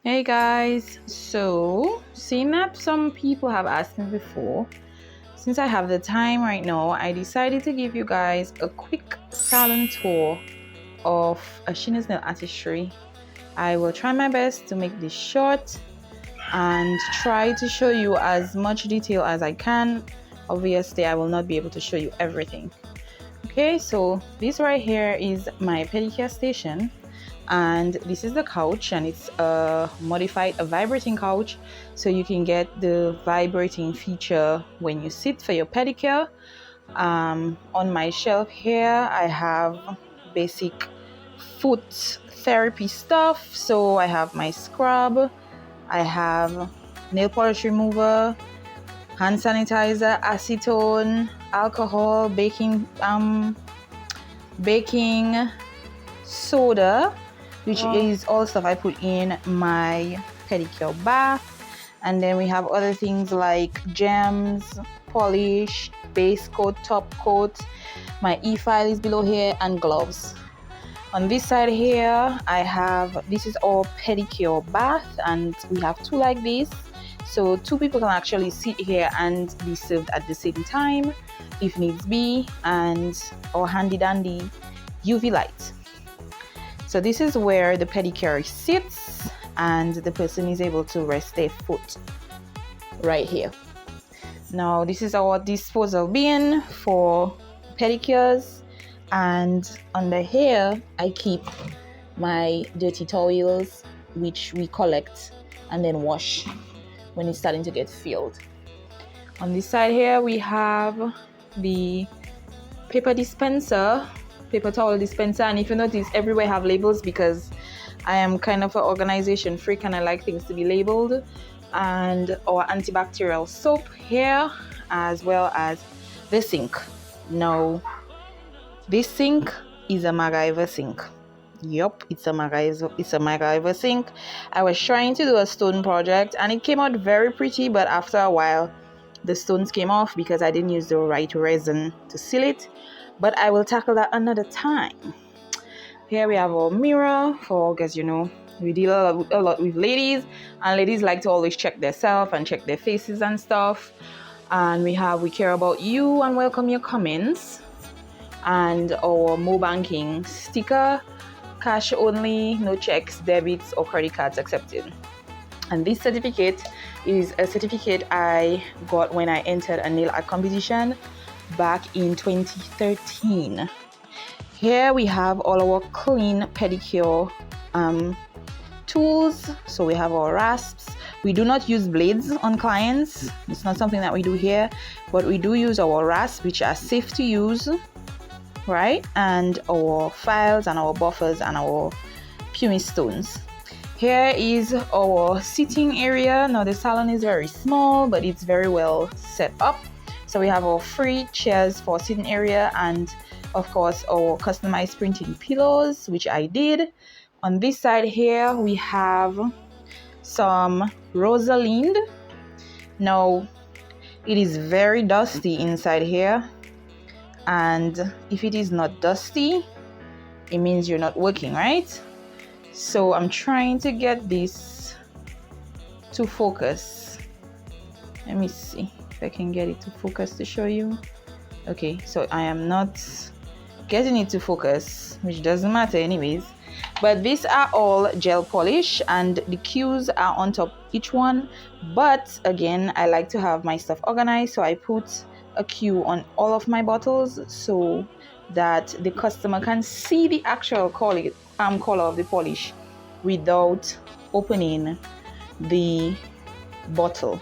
Hey guys, so seeing that some people have asked me before, since I have the time right now, I decided to give you guys a quick salon tour of Ashena's nail artistry. I will try my best to make this short and try to show you as much detail as I can. Obviously, I will not be able to show you everything. Okay, so this right here is my pedicure station, and this is the couch, and it's a vibrating couch, so you can get the vibrating feature when you sit for your pedicure. On my shelf here I have basic foot therapy stuff, so I have my scrub, I have nail polish remover, hand sanitizer, acetone, alcohol, baking soda, which is all stuff I put in my pedicure bath. And then we have other things like gems, polish, base coat, top coat. My e-file is below here, and gloves. On this side here, this is our pedicure bath, and we have two like this. So two people can actually sit here and be served at the same time if needs be, and our handy dandy UV light. So this is where the pedicure sits, and the person is able to rest their foot right here. Now this is our disposal bin for pedicures, and under here I keep my dirty towels, which we collect and then wash when it's starting to get filled. On this side here we have the paper towel dispenser, and if you notice, everywhere have labels because I am kind of an organization freak and I like things to be labeled. And our antibacterial soap here, as well as the sink. Now this sink is a MacGyver sink. Yup, it's a MacGyver sink. I was trying to do a stone project and it came out very pretty, but after a while the stones came off because I didn't use the right resin to seal it. But I will tackle that another time. Here we have our mirror for, because we deal a lot with ladies, and ladies like to always check themselves and check their faces and stuff. And we care about you and welcome your comments. And our Mo Banking sticker, cash only, no checks, debits or credit cards accepted. And this certificate is a certificate I got when I entered a nail art competition back in 2013. Here we have all our clean pedicure tools. So we have our rasps. We do not use blades on clients. It's not something that we do here, but we do use our rasps, which are safe to use, right? And our files and our buffers and our pumice stones. Here is our sitting area. Now the salon is very small, but it's very well set up. So we have our free chairs for sitting area, and of course our customized printed pillows, which I did. On this side here we have some Rosalind. Now it is very dusty inside here, and if it is not dusty, it means you're not working, right? So I'm trying to get this to focus. Let me see if I can get it to focus to show you. Okay, so I am not getting it to focus, which doesn't matter anyways. But these are all gel polish, and the cues are on top each one. But again, I like to have my stuff organized, so I put a cue on all of my bottles so that the customer can see the actual color of the polish without opening the bottle.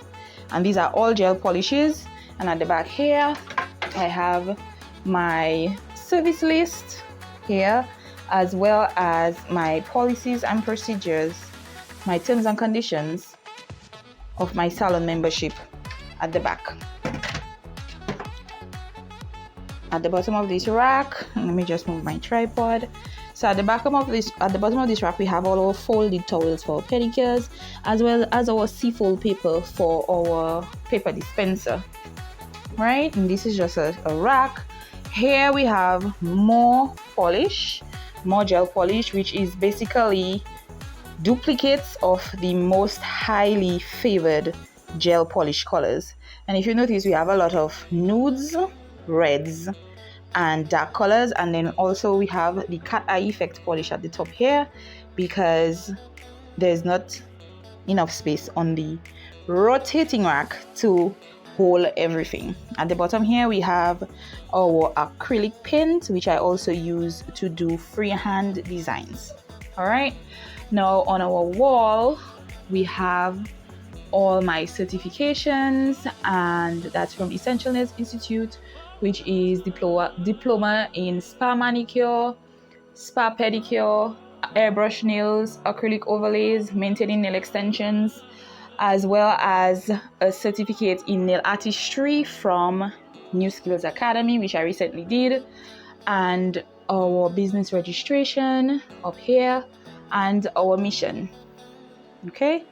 And these are all gel polishes. And at the back here I have my service list here, as well as my policies and procedures, my terms and conditions of my salon membership at the back. At the bottom of this rack, let me just move my tripod. So at the bottom of this rack, we have all our folded towels for pedicures, as well as our C-fold paper for our paper dispenser, right? And this is just a rack. Here we have more gel polish, which is basically duplicates of the most highly favored gel polish colors. And if you notice, we have a lot of nudes, reds, and dark colors. And then also we have the cat eye effect polish at the top here because there's not enough space on the rotating rack to hold everything. At the bottom here we have our acrylic paint, which I also use to do freehand designs. All right, now on our wall we have all my certifications, and that's from Essential Nails Institute, which is diploma in spa manicure, spa pedicure, airbrush nails, acrylic overlays, maintaining nail extensions, as well as a certificate in nail artistry from New Skills Academy, which I recently did, and our business registration up here, and our mission. Okay,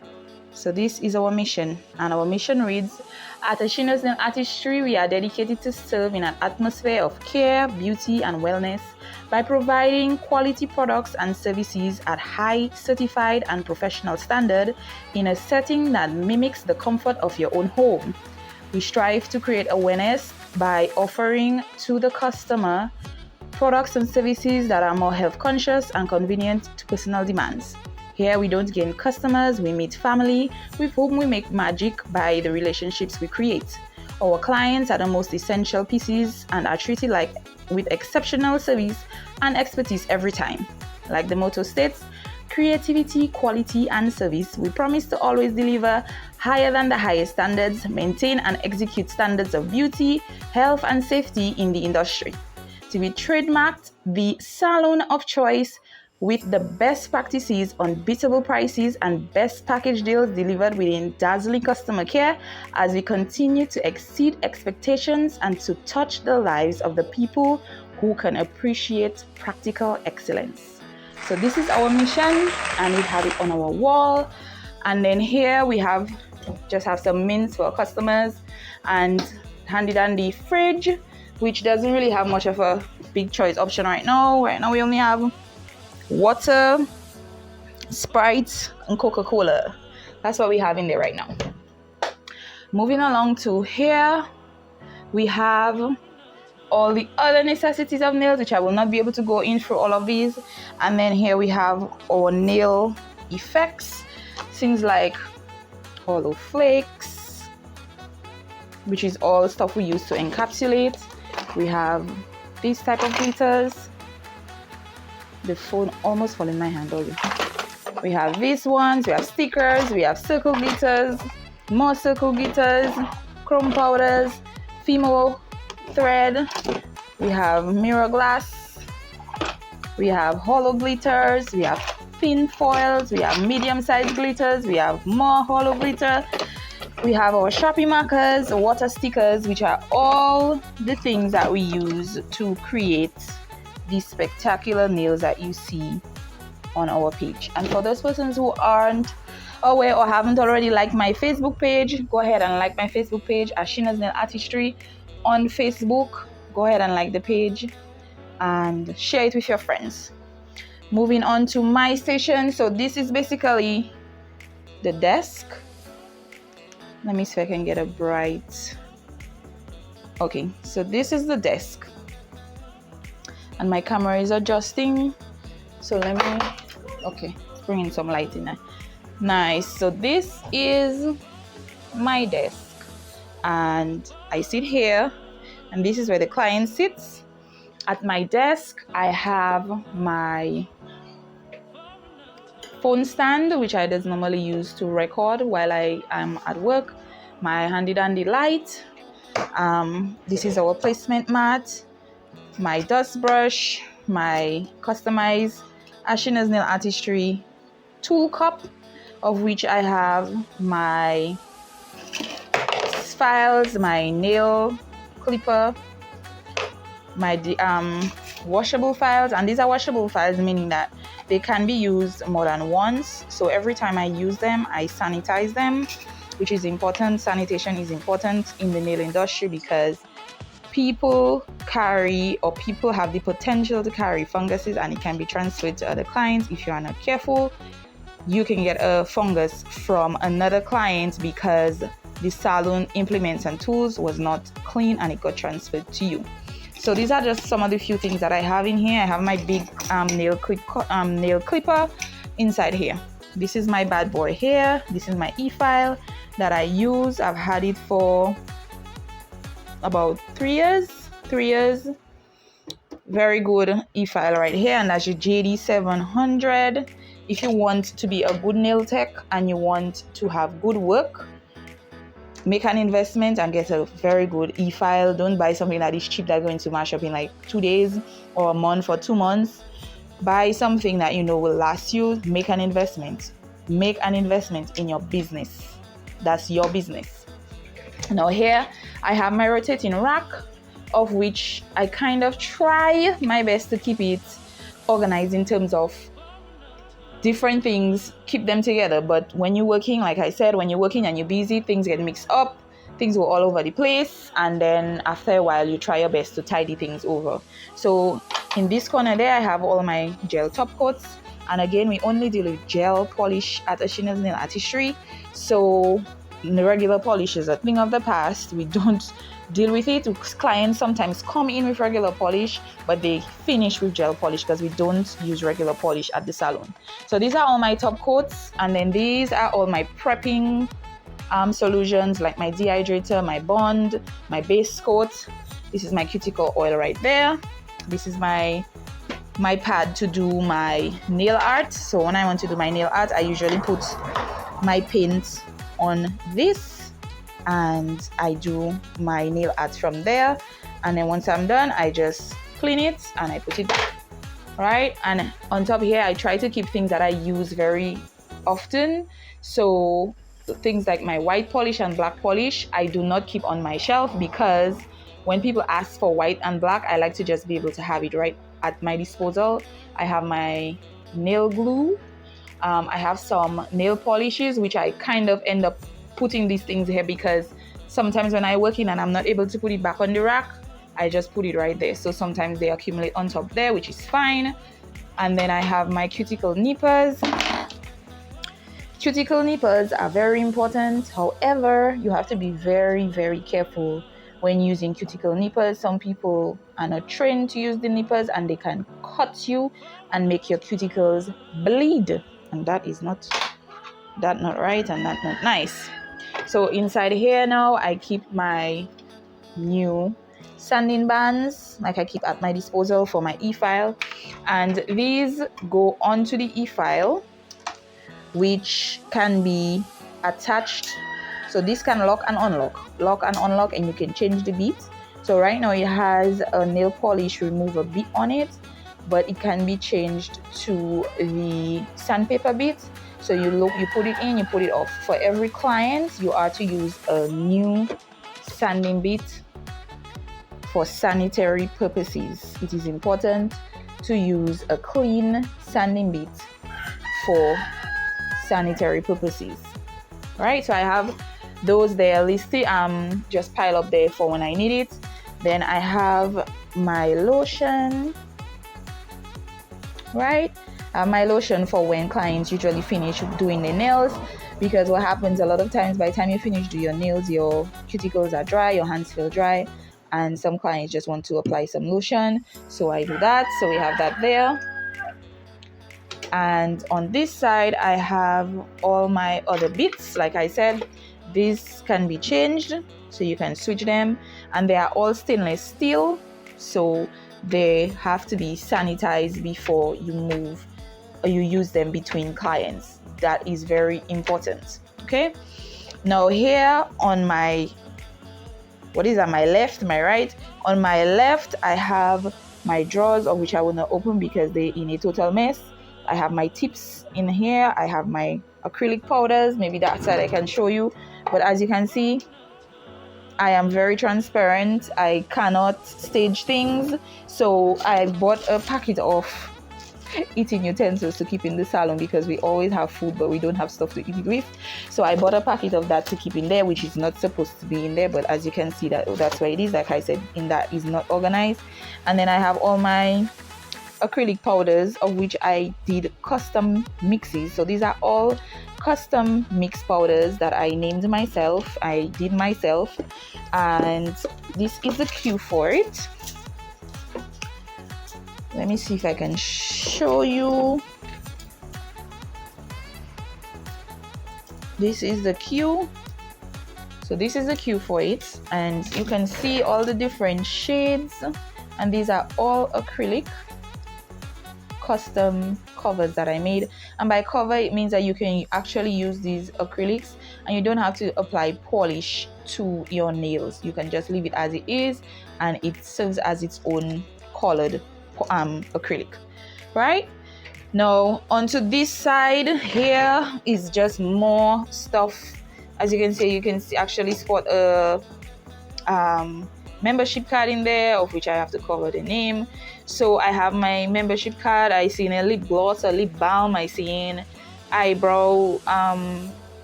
so this is our mission, and our mission reads: at Ashena's Nail Artistry, we are dedicated to serve in an atmosphere of care, beauty, and wellness by providing quality products and services at high, certified, and professional standard in a setting that mimics the comfort of your own home. We strive to create awareness by offering to the customer products and services that are more health conscious and convenient to personal demands. Here we don't gain customers, we meet family with whom we make magic by the relationships we create. Our clients are the most essential pieces and are treated like with exceptional service and expertise every time. Like the motto states, creativity, quality, and service. We promise to always deliver higher than the highest standards, maintain and execute standards of beauty, health, and safety in the industry. To be trademarked the salon of choice with the best practices, unbeatable prices, and best package deals delivered within dazzling customer care as we continue to exceed expectations and to touch the lives of the people who can appreciate practical excellence. So this is our mission, and we have it on our wall. And then here we have some mints for our customers, and handy dandy fridge, which doesn't really have much of a big choice option right now. Right now we only have water, Sprite, and Coca-Cola. That's what we have in there right now. Moving along to here, we have all the other necessities of nails, which I will not be able to go in through all of these. And then here we have our nail effects, things like hollow flakes, which is all stuff we use to encapsulate. We have these type of glitters. The phone almost fell in my hand already. We have these ones, we have stickers, we have circle glitters, more circle glitters, chrome powders, Fimo thread, we have mirror glass, we have hollow glitters, we have pin foils, we have medium-sized glitters, we have more hollow glitter, we have our Sharpie markers, water stickers, which are all the things that we use to create these spectacular nails that you see on our page. And for those persons who aren't aware or haven't already liked my Facebook page, go ahead and like my Facebook page, Ashena's Nail Artistry on Facebook. Go ahead and like the page and share it with your friends. Moving on to my station. So this is basically the desk. Let me see if I can get a bright. Okay, so this is the desk. And my camera is adjusting. So let me, okay, let's bring in some light in there. Nice. So this is my desk. And I sit here, and this is where the client sits. At my desk, I have my phone stand, which I just normally use to record while I am at work. My handy dandy light. This is our placement mat. My dust brush. My customized Ashena's Nail Artistry tool cup, of which I have my files, my nail clipper, my washable files. And these are washable files, meaning that they can be used more than once. So every time I use them, I sanitize them, which is important. Sanitation is important in the nail industry because people have the potential to carry funguses, and it can be transferred to other clients if you are not careful. you can get a fungus from another client because the salon implements and tools was not clean and it got transferred to you. So these are just some of the few things that I have in here. I have my big nail clipper inside here. This is my bad boy here. This is my e-file that I use. I've had it for about 3 years. Very good e-file right here, and that's your JD 700. If you want to be a good nail tech and you want to have good work, make an investment and get a very good e-file. Don't buy something that is cheap that's going to mash up in like 2 days or a month or 2 months. Buy something that you know will last you. Make an investment. Make an investment in your business. That's your business. Now here I have my rotating rack, of which I kind of try my best to keep it organized in terms of different things, keep them together. But when you're working, like I said, when you're working and you're busy, things get mixed up, things go all over the place, and then after a while you try your best to tidy things over. So in this corner there I have all my gel top coats, and again we only deal with gel polish at Ashena's Nail Artistry, so the regular polish is a thing of the past. We don't deal with it. Clients sometimes come in with regular polish, but they finish with gel polish because we don't use regular polish at the salon. So these are all my top coats, and then these are all my prepping solutions, like my dehydrator, my bond, my base coat. This is my cuticle oil right there. This is my pad to do my nail art. So when I want to do my nail art, I usually put my paint on this and I do my nail art from there, and then once I'm done I just clean it and I put it back. Right, and on top here I try to keep things that I use very often. So things like my white polish and black polish I do not keep on my shelf, because when people ask for white and black, I like to just be able to have it right at my disposal. I have my nail glue. I have some nail polishes, which I kind of end up putting these things here because sometimes when I work in and I'm not able to put it back on the rack, I just put it right there. So sometimes they accumulate on top there, which is fine. And then I have my cuticle nippers. Cuticle nippers are very important. However, you have to be very, very careful when using cuticle nippers. Some people are not trained to use the nippers and they can cut you and make your cuticles bleed. And that is not right, and that's not nice. So inside here now I keep my new sanding bands, like I keep at my disposal for my e-file, and these go onto the e-file, which can be attached. So this can lock and unlock, and you can change the bit. So right now it has a nail polish remover bit on it, but it can be changed to the sandpaper bit. So you put it in, you put it off. For every client, you are to use a new sanding bit for sanitary purposes. It is important to use a clean sanding bit for sanitary purposes. Right, so I have those there listed, just pile up there for when I need it. Then I have my lotion. Right, my lotion for when clients usually finish doing their nails, because what happens a lot of times, by the time you finish doing your nails, your cuticles are dry, your hands feel dry, and some clients just want to apply some lotion. So I do that. So we have that there. And on this side I have all my other bits. Like I said, these can be changed, so you can switch them, and they are all stainless steel, so they have to be sanitized before you move or you use them between clients. That is very important. Okay, now here on my, what is that, my left, my right? On my left I have my drawers, of which I will not open because they're in a total mess. I have my tips in here. I have my acrylic powders. Maybe that side I can show you, but as you can see, I am very transparent. I cannot stage things, so I bought a packet of eating utensils to keep in the salon, because we always have food but we don't have stuff to eat it with. So I bought a packet of that to keep in there, which is not supposed to be in there, but as you can see, that's where it is. Like I said, in that is not organized. And then I have all my acrylic powders, of which I did custom mixes. So these are all custom mix powders that I named myself, I did myself, and this is the cue for it. Let me see if I can show you. This is the cue. So this is the cue for it, and you can see all the different shades, and these are all acrylic custom covers that I made. And by cover, it means that you can actually use these acrylics and you don't have to apply polish to your nails. You can just leave it as it is, and it serves as its own colored acrylic. Right now, onto this side here is just more stuff. As you can actually spot a membership card in there, of which I have to cover the name. So I have my membership card. I see a lip gloss, a lip balm. I see eyebrow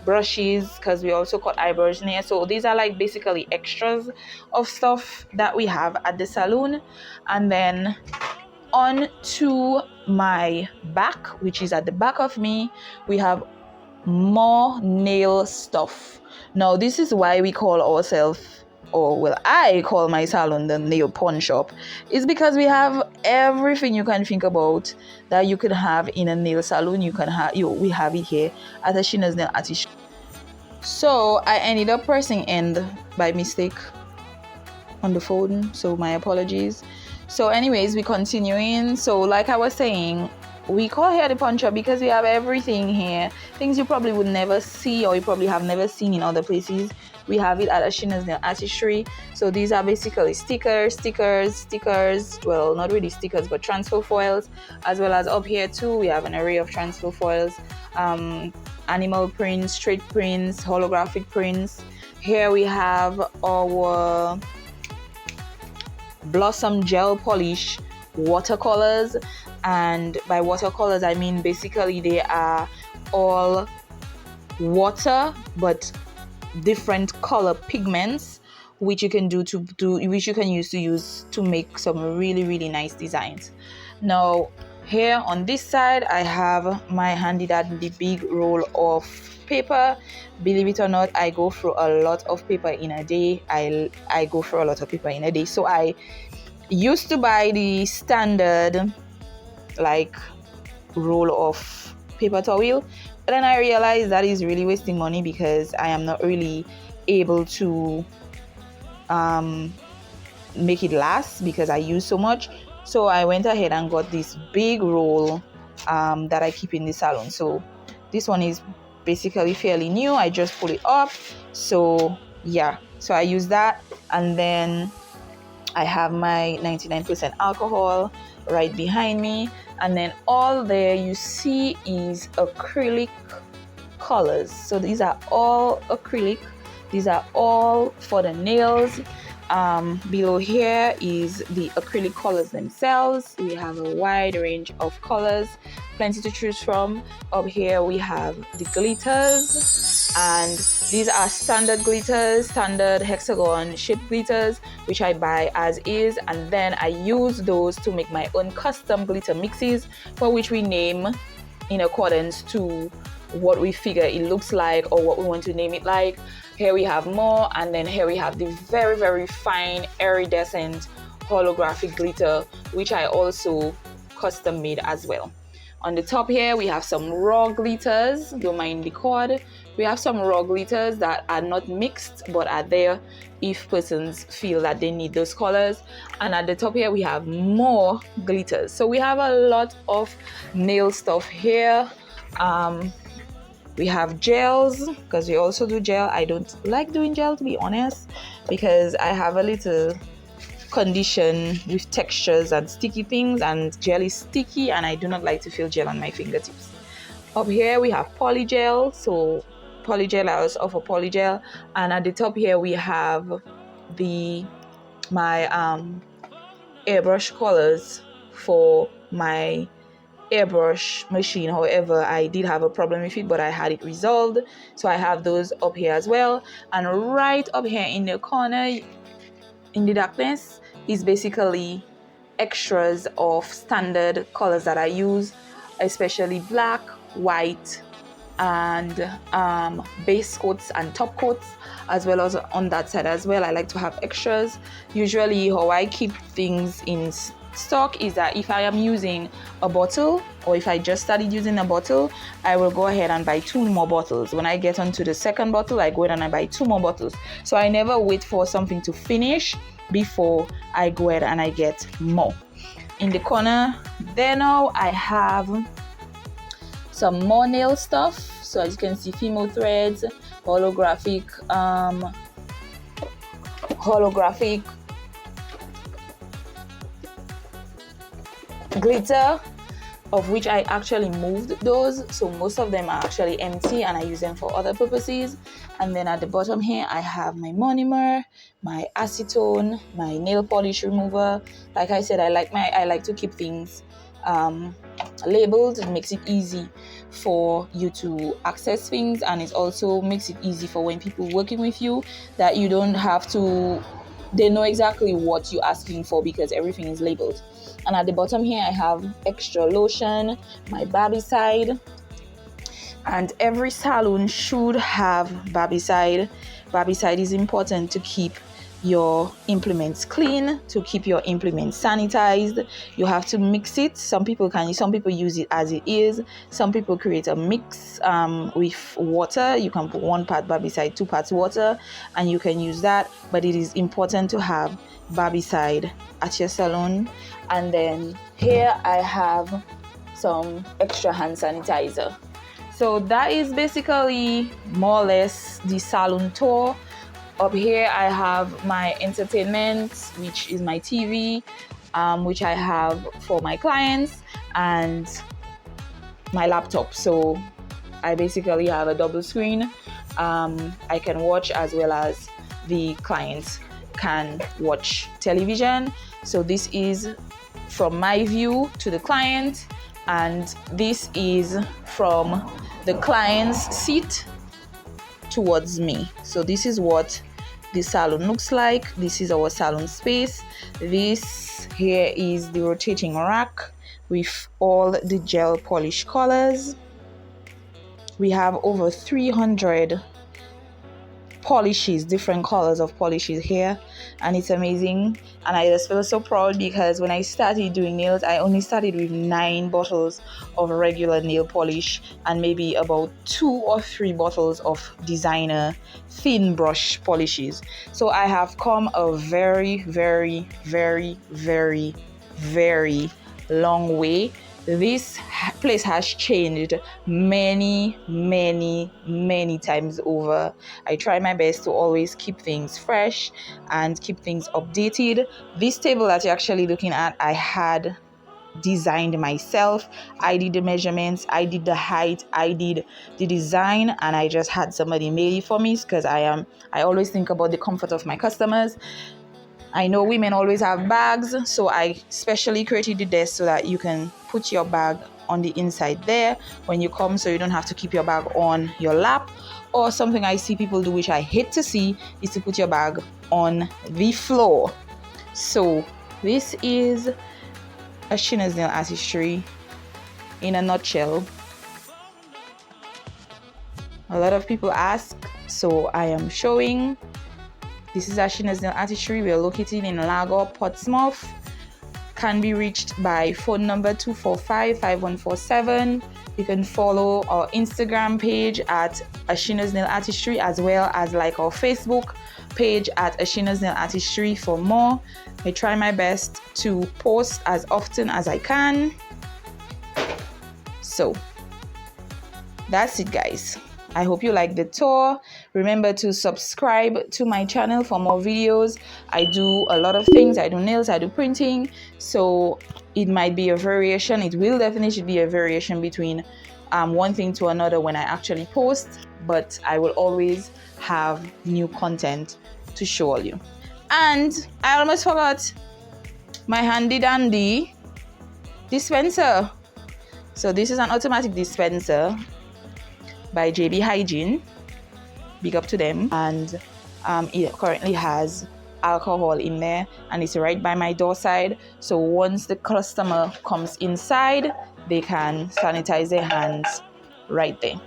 brushes, because we also cut eyebrows in here. So these are like basically extras of stuff that we have at the salon. And then on to my back, which is at the back of me, we have more nail stuff. Now this is why we call ourselves, or well, I call my salon the nail pawn shop, is because we have everything you can think about that you could have in a nail salon. You can have, we have it here at Ashena's Nail Artistry. So I ended up pressing end by mistake on the phone, so my apologies. So anyways, we continuing. So like I was saying, we call here the pawn shop because we have everything here, things you probably would never see, or you probably have never seen in other places. We have it at Ashena's Nail Artistry. So these are basically stickers, well, not really stickers, but transfer foils, as well as up here too we have an array of transfer foils, animal prints, straight prints, holographic prints. Here we have our blossom gel polish watercolors, and by watercolors I mean basically they are all water but different color pigments, which you can which you can use to make some really nice designs. Now here on this side I have my handy dandy big roll of paper. Believe it or not, I go through a lot of paper in a day. I go through a lot of paper in a day. So I used to buy the standard like roll of paper towel, but then I realized that is really wasting money because I am not really able to make it last because I use so much. So I went ahead and got this big roll that I keep in the salon. So this one is basically fairly new. I just pull it up. So yeah, so I use that, and then I have my 99% alcohol right behind me, and then all there you see is acrylic colors. So these are all acrylic. These are all for the nails. Below here is the acrylic colors themselves. We have a wide range of colors, plenty to choose from. Up here we have the glitters, and these are standard glitters, standard hexagon shaped glitters, which I buy as is, and then I use those to make my own custom glitter mixes, for which we name in accordance to what we figure it looks like or what we want to name it like. Here we have more, and then here we have the very fine iridescent holographic glitter, which I also custom made as well. On the top here we have some raw glitters. Don't mind the cord. We have some raw glitters that are not mixed but are there if persons feel that they need those colors. And at the top here we have more glitters. So we have a lot of nail stuff here. We have gels, because we also do gel. I don't like doing gel, to be honest, because I have a little condition with textures and sticky things, and gel is sticky and I do not like to feel gel on my fingertips. Up here we have polygel. So polygel, I also offer polygel. And at the top here we have my airbrush colors for my airbrush machine. However, I did have a problem with it, but I had it resolved, so I have those up here as well. And right up here in the corner in the darkness is basically extras of standard colors that I use, especially black, white, and base coats and top coats, as well as on that side as well. I like to have extras. Usually how I keep things in stock is that if I am using a bottle, or if I just started using a bottle, I will go ahead and buy 2 more bottles. When I get onto the second bottle, I go ahead and I buy 2 more bottles. So I never wait for something to finish before I go ahead and I get more. In the corner there now, I have some more nail stuff. So as you can see, Fimo threads, holographic glitter, of which I actually moved those, so most of them are actually empty and I use them for other purposes. And then at the bottom here, I have my monomer, my acetone, my nail polish remover. Like I said, I like to keep things labeled. It makes it easy for you to access things, and it also makes it easy for when people working with you, that you don't have to, they know exactly what you're asking for because everything is labeled. And at the bottom here, I have extra lotion, my barbicide, and every salon should have barbicide. Barbicide is important to keep your implements clean, to keep your implements sanitized. You have to mix it. Some people use it as it is. Some people create a mix with water. You can put 1 part barbicide, 2 parts water, and you can use that. But it is important to have barbicide at your salon. And then here I have some extra hand sanitizer. So that is basically more or less the salon tour. Up here I have my entertainment, which is my TV, which I have for my clients, and my laptop. So I basically have a double screen. I can watch as well as the clients can watch television. So this is from my view to the client, and this is from the client's seat towards me. So this is what the salon looks like. This is our salon space. This here is the rotating rack with all the gel polish colors. We have over 300 polishes, different colors of polishes here, and it's amazing. And I just feel so proud because when I started doing nails, I only started with 9 bottles of regular nail polish and maybe about 2 or 3 bottles of designer thin brush polishes. So I have come a very, very, very, very, very long way. This place has changed many, many, many times over. I try my best to always keep things fresh and keep things updated. This table that you're actually looking at, I had designed myself. I did the measurements, I did the height, I did the design, and I just had somebody make it for me because I always think about the comfort of my customers. I know women always have bags, so I specially created the desk so that you can put your bag on the inside there when you come, so you don't have to keep your bag on your lap. Or something I see people do, which I hate to see, is to put your bag on the floor. So this is Ashena's Nail Artistry in a nutshell. A lot of people ask, so I am showing. This is Ashena's Nail Artistry. We are located in Lago, Portsmouth. Can be reached by phone number 245-5147. You can follow our Instagram page at Ashena's Nail Artistry, as well as like our Facebook page at Ashena's Nail Artistry for more. I try my best to post as often as I can. So that's it, guys. I hope you like the tour. Remember to subscribe to my channel for more videos. I do a lot of things. I do nails, I do printing. So it might be a variation. It will definitely be a variation between one thing to another when I actually post. But I will always have new content to show you. And I almost forgot my handy dandy dispenser. So this is an automatic dispenser by JB Hygiene. Big up to them. And it currently has alcohol in there, and it's right by my door side. So once the customer comes inside, they can sanitize their hands right there.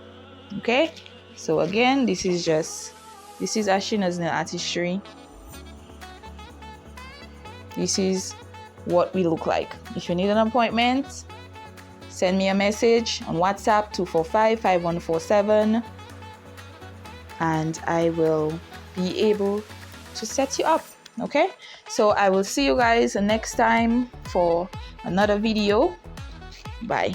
Okay, so again, this is Ashena's nail artistry. This is what we look like. If you need an appointment, send me a message on WhatsApp 245-5147, and I will be able to set you up. Okay, so I will see you guys next time for another video. Bye.